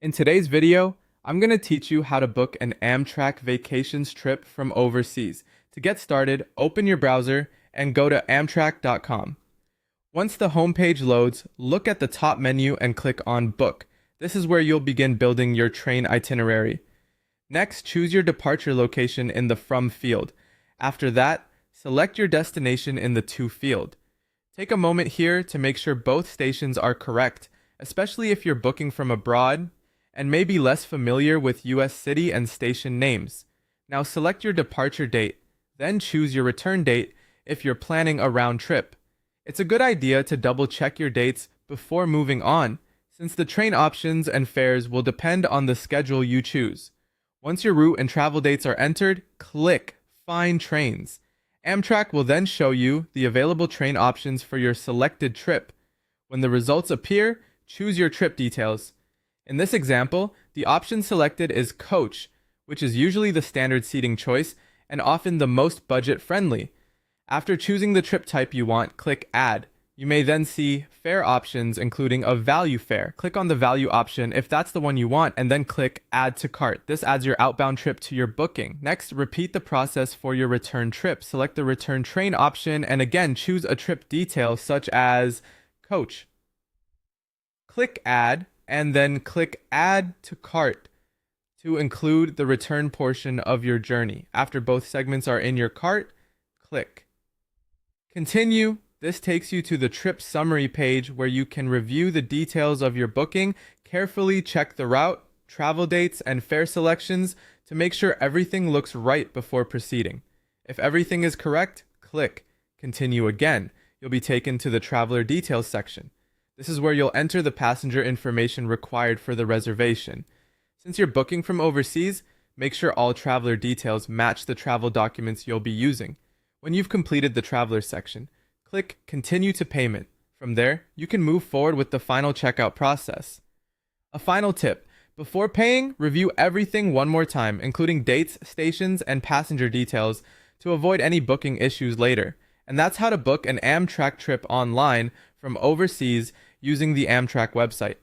In today's video, I'm going to teach you how to book an Amtrak Vacations trip from overseas. To get started, open your browser and go to amtrak.com. Once the homepage loads, look at the top menu and click on Book. This is where you'll begin building your train itinerary. Next, choose your departure location in the From field. After that, select your destination in the To field. Take a moment here to make sure both stations are correct, especially if you're booking from abroad and may be less familiar with US city and station names. Now select your departure date, then choose your return date if you're planning a round trip. It's a good idea to double check your dates before moving on, since the train options and fares will depend on the schedule you choose. Once your route and travel dates are entered, click Find Trains. Amtrak will then show you the available train options for your selected trip. When the results appear, choose your trip details. In this example, the option selected is coach, which is usually the standard seating choice and often the most budget-friendly. After choosing the trip type you want, click Add. You may then see fare options including a value fare. Click on the value option if that's the one you want and then click Add to Cart. This adds your outbound trip to your booking. Next, repeat the process for your return trip. Select the return train option and again choose a trip detail such as coach. Click Add and then click Add to Cart to include the return portion of your journey. After both segments are in your cart, click Continue. This takes you to the trip summary page where you can review the details of your booking, carefully check the route, travel dates, and fare selections to make sure everything looks right before proceeding. If everything is correct, click Continue again. You'll be taken to the traveler details section. This is where you'll enter the passenger information required for the reservation. Since you're booking from overseas, make sure all traveler details match the travel documents you'll be using. When you've completed the traveler section, click Continue to Payment. From there, you can move forward with the final checkout process. A final tip: before paying, review everything one more time, including dates, stations, and passenger details to avoid any booking issues later. And that's how to book an Amtrak trip online from overseas using the Amtrak website.